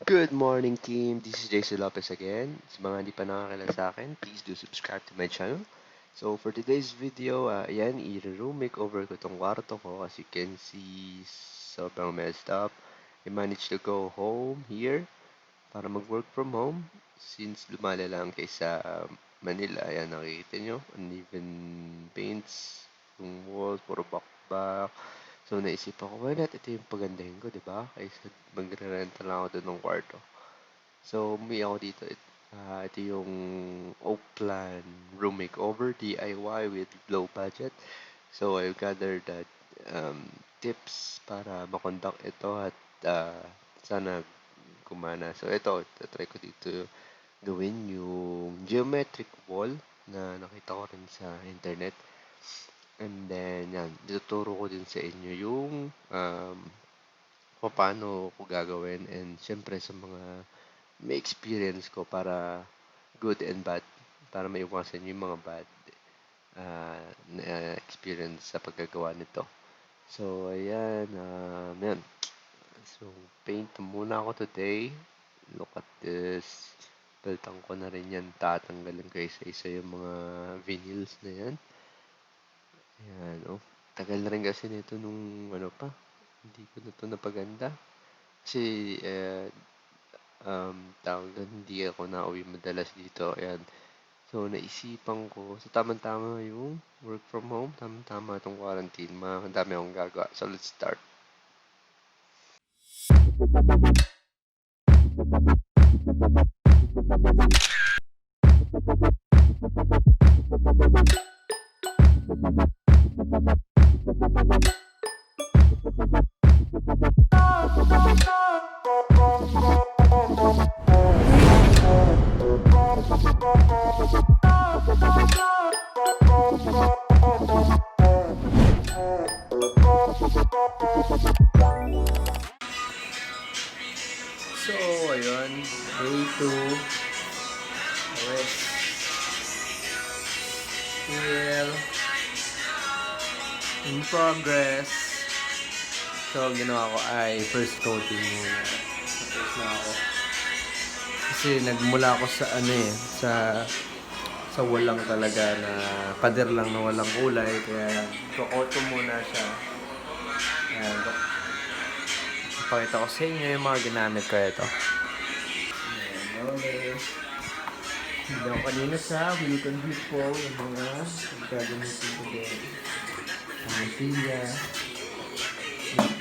Good morning, team. This is JcLopez again. Sa mga hindi pa nakakilala sa akin, please do subscribe to my channel. So, for today's video, ayan, i-room makeover ko tong kwarto ko. As you can see, sobrang messed up. I managed to go home here para mag-work from home. Since lumalala lang kaysa Manila, ayan, nakikita nyo, uneven paints, yung walls, puro bakbak. So, naisip ako, why not? Ito yung pagandahin ko, di ba? Kaysa magre-rent lang ako doon ng kwarto. So, umuwi ako dito. Ito yung Oak Plan room makeover DIY with low budget. So, I gathered that tips para makonduct ito at sana gumana. So, ito, try ko dito gawin yung geometric wall na nakita ko rin sa internet. And then, yan, dituturo ko din sa inyo yung kung paano ko gagawin and syempre sa mga may experience ko para good and bad, para maiwasan yung mga bad na experience sa paggagawa nito. So, ayan, yan. So, paint muna ako today. Look at this. Peltang ko na rin yan. Tatanggalin ko isa-isa yung mga vinyls na yan. Ayan, oh. Tagal na rin kasi nito nung ano pa. Hindi ko na ito napaganda. Kasi, tawag doon, hindi ako nauwi madalas dito. Ayan. So, naisipan ko, so tamang-tama yung work from home, tamang-tama itong quarantine, dami akong gagawa. So, let's start. So, ayun, day 2, rest, still in progress. So, ginawa ko ay first coating muna. Tapos na ako. Kasi nagmula ako sa sa walang talaga na pader lang na walang kulay. Kaya, coat ko muna siya. Ayan, pakita ko sa inyo yung mga ginamit ko ito. Ayan, okay. Hindi ako kanina sa Will Complete po yung mga gagamitin ko din. Ang silya,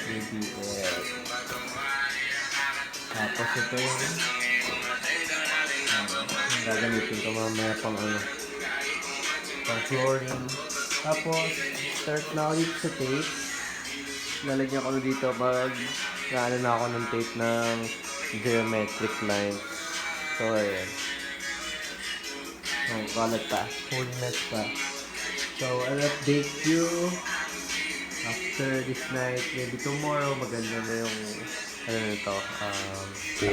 ABL. Tapos ito yung gagamitin ko mamaya pang pang flooring. Tapos, start na ako dito sa tape. Lalagyan ko na dito pag naano na ako ng tape ng geometric lines. So, ayan. Oh, kalat pa. Full mess pa. So, I'll update you after this night. Maybe tomorrow, maganda na yung nito.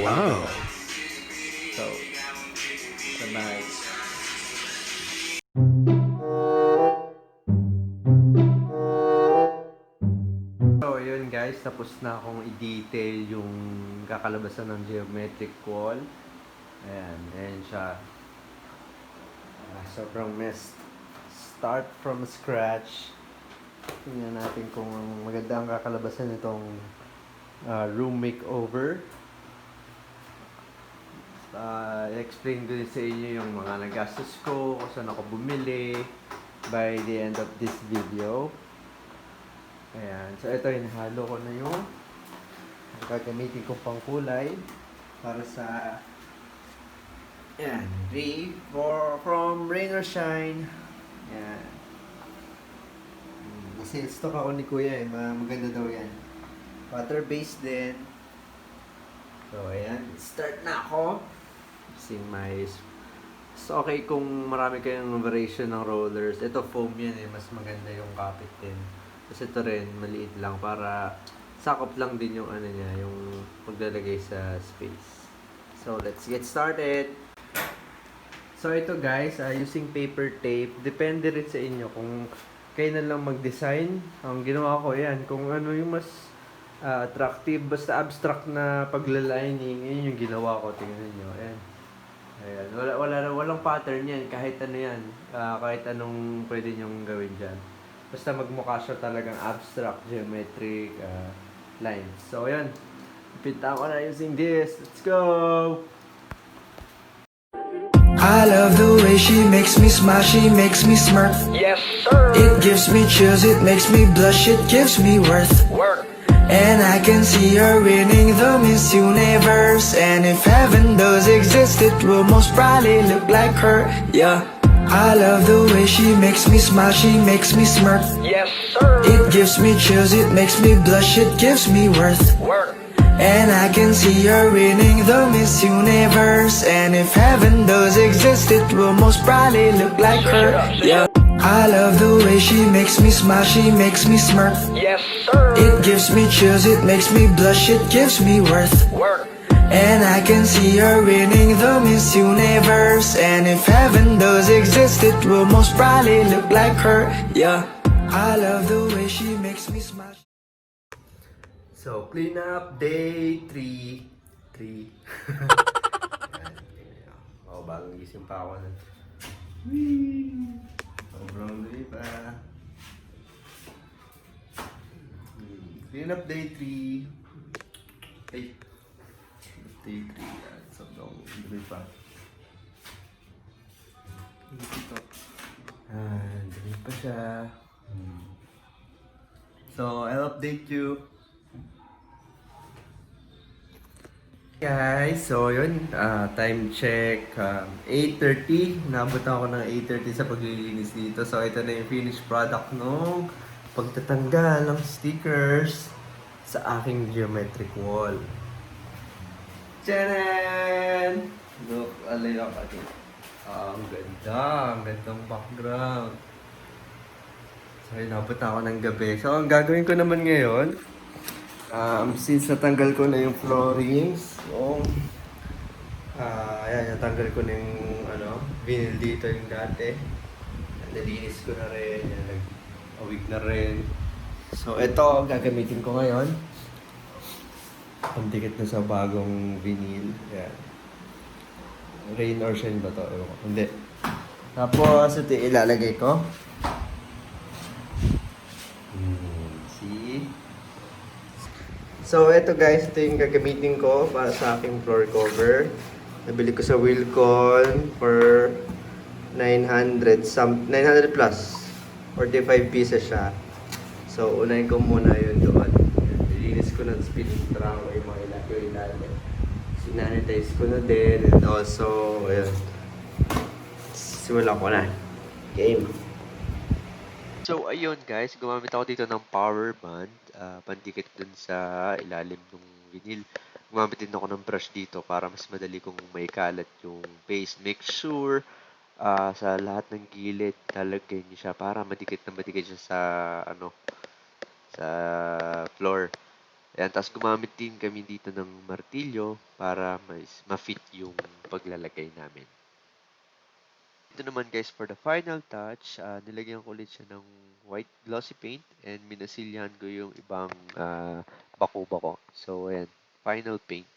Wow! So, bye-bye. So, yun guys. Tapos na akong i-detail yung kakalabasan ng geometric wall. Ayan. Ayan siya. Sobrang mess. Start from scratch. Tingnan natin kung maganda ang kakalabasan nitong room makeover. I-explain ko din sa inyo yung mga nagastos ko, kung saan ako bumili by the end of this video. Ayan. So, ito, hinahalo ko na yung gagamitin kong pangkulay para sa ayan, from Rain or Shine. Ayan. Sales stock ako ni Kuya maganda daw yan. Water-based din. So, ayan. Start na ako. Using my... So, okay kung marami kayong variation ng rollers. Ito foam yan mas maganda yung kapit din. Kasi ito rin, maliit lang para sakop lang din yung niya, yung paglalagay sa space. So, let's get started. So, ito guys, using paper tape. Depende rin sa inyo kung kayo na lang mag-design. Ang ginawa ko yan, kung ano yung mas attractive, basta abstract na paglalining. Yun yung ginawa ko, tingnan nyo. Ayan. Ayan. Walang pattern yan, kahit ano yan. Kahit anong pwede nyong gawin dyan. Basta magmukha siya talagang abstract, geometric lines. So, ayan. Pinta ko na using this. Let's go! I love the way she makes me smile, she makes me smirk. Yes, sir. It gives me chills, it makes me blush, it gives me worth. Work. And I can see her winning the Miss Universe. And if heaven does exist, it will most probably look like her. Yeah. I love the way she makes me smile, she makes me smirk. Yes, sir. It gives me chills, it makes me blush, it gives me worth. Work. And I can see her winning the Miss Universe. And if heaven does exist, it will most probably look like her. Yeah. I love the way she makes me smile, she makes me smirk. Yes, sir. It gives me chills, it makes me blush, it gives me worth. Work. And I can see her winning the Miss Universe. And if heaven does exist, it will most probably look like her. Yeah. I love the way she makes me smile. So, clean up day 3. 3. Bagong gising pa ako nun. Sobrang dali pa. Clean up day 3. Ay. Day 3. Sobrang dali pa. Dito. Dali pa siya. So, I'll update you. Guys, so yun, time check, 8:30. Naabot ako ng 8:30 sa paglilinis dito. So ito na yung finished product nung pagtatanggal ng stickers sa aking geometric wall. Tcharan! Look, alay ako atin. Ang ganda, ang gandang background. So inabot ako ng gabi. So ang gagawin ko naman ngayon, since natanggal ko na yung floorings, ayan, natanggal ko na yung vinyl dito yung dati. Nalinis ko na rin, yan, nag-awig na rin. So ito, gagamitin ko ngayon. Pandikit na sa bagong vinyl. Yan. Rain or shine ba to? Ewan ko. Hindi. Tapos ito ilalagay ko. See? So, ito guys, ito yung gagamitin ko para sa aking floor cover. Nabili ko sa Wilcon for 900 plus. 45 pieces siya. So, unahin ko muna yun doon. Nilinis ko ng spinning tray, yung mga ilalim. Sinanitize ko na din. And also, ayun. Simulan ko na. Game. So, ayun guys, gumamit ako dito ng power band, pandikit dun sa ilalim ng vinyl. Gumamit din ako ng brush dito para mas madali kong maikalat yung paste. Make sure sa lahat ng gilid, talagay niyo siya para madikit siya sa, sa floor. Ayan, tapos gumamit din kami dito ng martilyo para ma-fit yung paglalagay namin. Ito naman guys, for the final touch, nilagyan ko ulit siya ng white glossy paint and minasilyahan ko yung ibang bako-bako. So, ayan, final paint.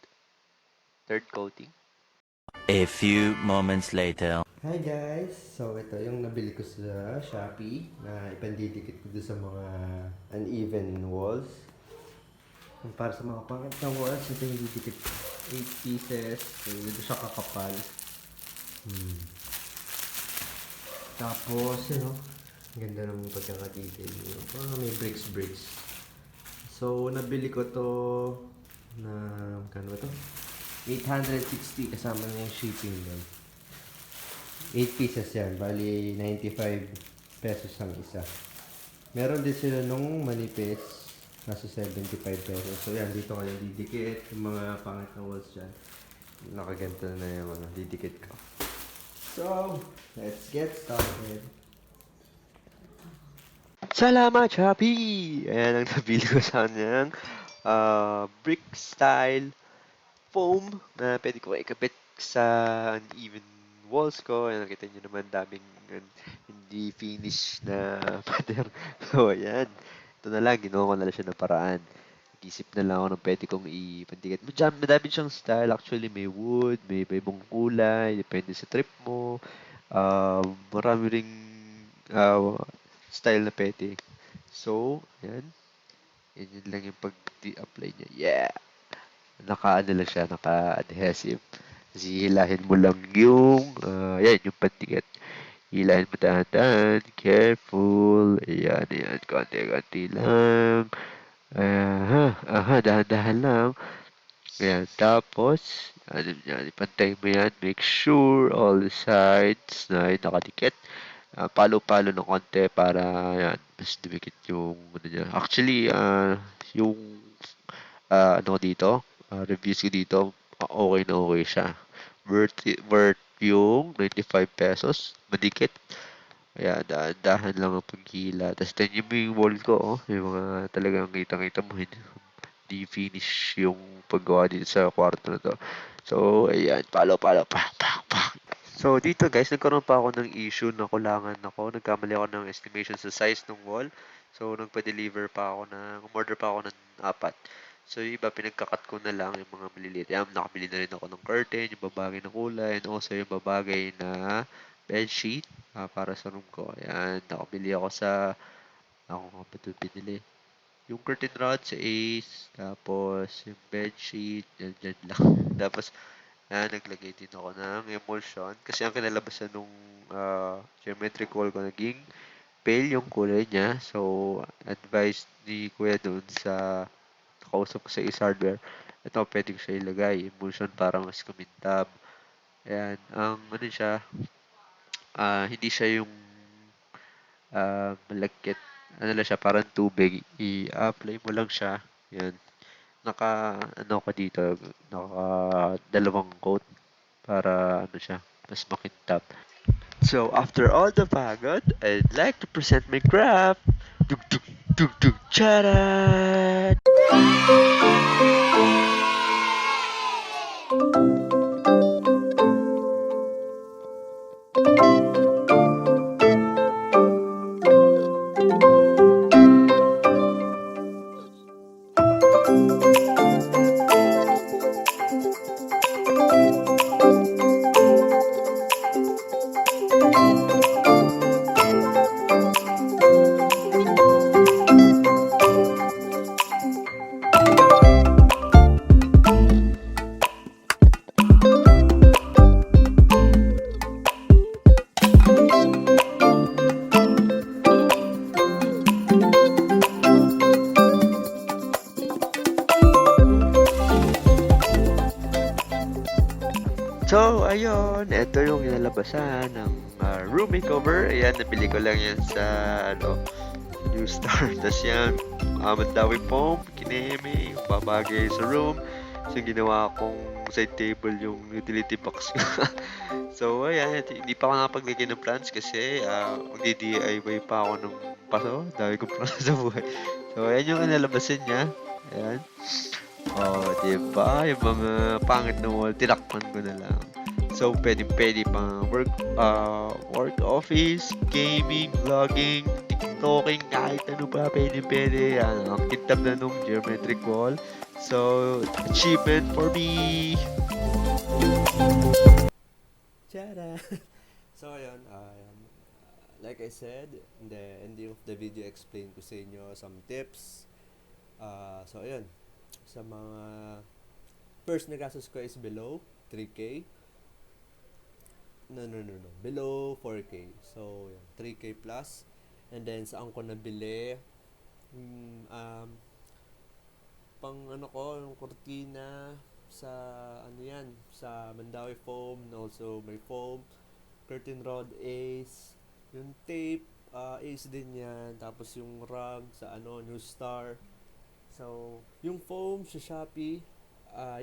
Third coating. A few moments later. Hi guys! So, ito yung nabili ko sa Shopee na ipandidikit ko doon sa mga uneven walls. Para sa mga pangit na walls, ito yung didikit 8 pieces. So, ito siya kakapal. Tapos, ang ganda ng pagkakadetail. Parang may bricks. So, nabili ko to na, kano ba to? 860 kasama na yung shipping doon. 8 pieces yan. Bali, 95 pesos ang isa. Meron din sila nung manipis. Nasa 75 pesos. So, yan. Dito kayo didikit. Yung mga pangit na walls dyan. Nakaganto na yung didikit ko. So, let's get started. Salamat, Shopee! Ayan ang nabili ko sa kanyang brick style foam na pwede ko ikabit sa uneven walls ko. Ayan, nakita nyo naman daming hindi finish na pattern. So, ayan. Ito na lang, ginawa ko na lang siya ng paraan. Isip na lang ako ng pwede kong ipandikat. Madami siyang style. Actually, may wood, may ibang kulay, depende sa trip mo. Marami ring style na pwede. So, yan. Yun lang yung pag-apply niya. Yeah! Naka-ano lang siya, naka-adhesive. Kasi hilahin mo lang yung, yan, yung pandikit. Hilahin mo dahan-dahan, careful. Ayan, ayan, konti-konti lang. Dahan-dahan lang. Ayan, tapos, ano yan, ipantay mo yan. Make sure all the sides na ay nakadikit. Palo-palo ng konti para, yan, mas dumikit yung, ano niya. Actually, yung, ano ko dito, reviews ko dito, okay na okay siya. Worth yung 95 pesos. Madikit. Kaya dahan-dahan lang ang paghila. Tapos tingnan mo yung wall ko, oh. Yung mga talagang kitang-kita mo, hindi finish yung paggawa dito sa kwarto na to. So, ayan, palo-palo, pak. So, dito guys, nagkaroon pa ako ng issue na kulangan ako. Nagkamali ako ng estimation sa size ng wall. So, umorder pa ako ng 4. So, yung iba, pinagkakat ko na lang yung mga maliliit. Yan, nakabili na rin ako ng curtain, yung babagay na kulay, and also yung babagay na bedsheet para sa room ko. Ayan, nakabili ako ako nga ba ito binili? Yung curtain rod sa Ace, tapos yung bedsheet, yan lang. Tapos, naglagay din ako ng emulsion kasi ang kinalabasan nung geometric wall ko naging pale yung kulay niya. So, advice ni Kuya doon sa nakausap ko sa Ace Hardware, ito pwede ko siya ilagay, emulsion para mas kumintab. Ayan, ang ano siya, hindi siya yung malagkit. Ano lang siya, parang tubig. I-apply mo lang siya. Yan. Ano ko dito, dalawang coat para ano siya, mas makintab. So, after all the pagod, I'd like to present my craft. Dug dug dug dug charat! So, ayun, ito yung inalabasan ng room makeover. Ayan, nabili ko lang yan sa, New Star. Tapos yan, Mandawi foam, kineme, yung babagay sa room. So, ginawa kong side table yung utility box. So, ayan, hindi pa ako nakapaglagay ng plants kasi magdi-DIY pa ako ng paso. Dami kong plants sa buhay. So, ayan yung inalabasan niya. Ayan. Oh, diba? Yung mga pangit na wall, tinakpan ko na lang. So, pwede pang work office, gaming, vlogging, TikToking, kahit ano pa, pwede. Ang kitab na nung geometric wall. So, achievement for me! Tara! So, ayun, like I said, in the ending of the video, explain ko sa inyo some tips. So, ayun, sa mga first na gastos ko is below 3K. No. Below 4K. So, yun, 3K plus. And then, saan ko nabili? Pang ano ko, yung cortina sa ano yan, sa Mandawi foam, and also may foam, curtain rod Ace, yung tape, Ace din yan, tapos yung rug sa New Star. So, yung foam sa Shopee,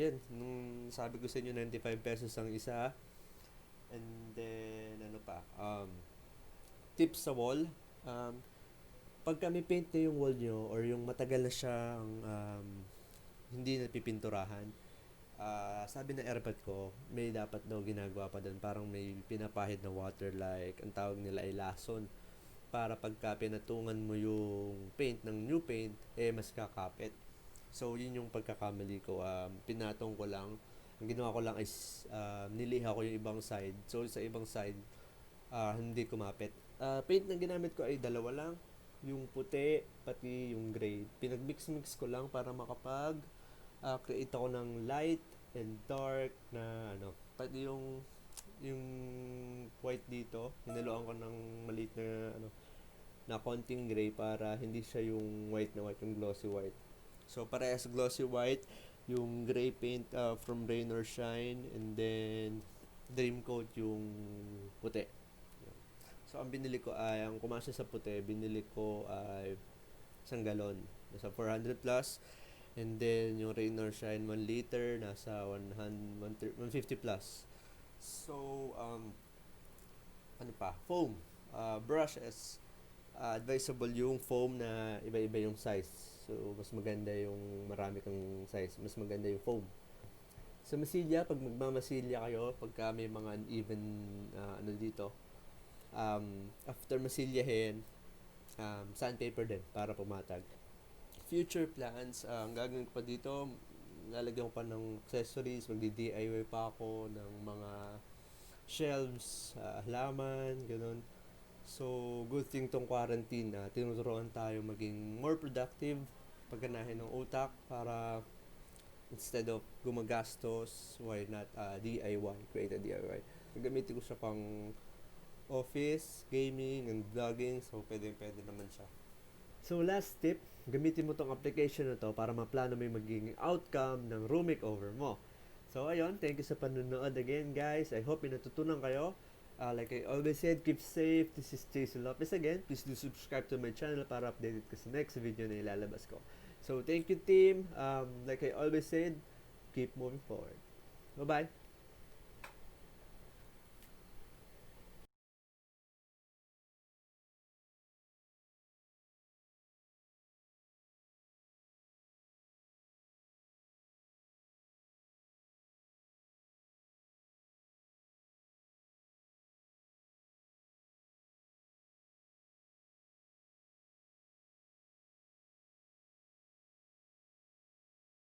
yun, nung sabi ko sa inyo 95 pesos ang isa. And then, tips sa wall. Pagka may paint na yung wall nyo or yung matagal na siyang hindi napipinturahan, sabi ng airpot ko, may dapat daw ginagawa pa doon. Parang may pinapahid na water, like, ang tawag nila ay lason. Para pagka pinatungan mo yung paint ng new paint, mas kakapit. So, yun yung pagkakamali ko. Pinatong ko lang. Ang ginawa ko lang is niliha ko yung ibang side. So, sa ibang side, hindi kumapit. Paint na ginamit ko ay dalawa lang. Yung puti, pati yung gray. Pinag-mix-mix ko lang para create ako ng light and dark na pati yung white dito, hinaluan ko ng maliit na na konting gray para hindi siya yung white na white, yung glossy white. So parehas glossy white, yung gray paint from Rain or Shine, and then Dream Coat yung puti. So ang binili ko ay, ang kumasya sa puti, binili ko ay isang galon, nasa 400 plus. And then yung Rain or Shine 1 liter, nasa 150 plus. So foam, brushes, advisable yung foam na iba-iba yung size. So mas maganda yung marami kang size, mas maganda yung foam. Sa masilya, pag magmamasilya kayo, pagka may mga uneven dito, after masilyahin, sandpaper din para pumatag. Future plans, ang gagawin ko pa dito, lalagyan ko pa ng accessories, magdi-DIY pa ako ng mga shelves, halaman, ganun. So, good thing tong quarantine na tinuturuan tayo maging more productive, pagganahin ng utak para instead of gumagastos, why not DIY, create a DIY. Gagamitin ko siya pang office, gaming, and vlogging, so pwede naman siya. So last tip, gamitin mo tong application na to para maplano mo yung magiging outcome ng room makeover mo. So ayun, thank you sa panonood again guys. I hope may natutunan kayo. Like I always said, keep safe. This is JcLopez again. Please do subscribe to my channel para updated ka sa next video na ilalabas ko. So thank you team. Like I always said, keep moving forward. Bye-bye.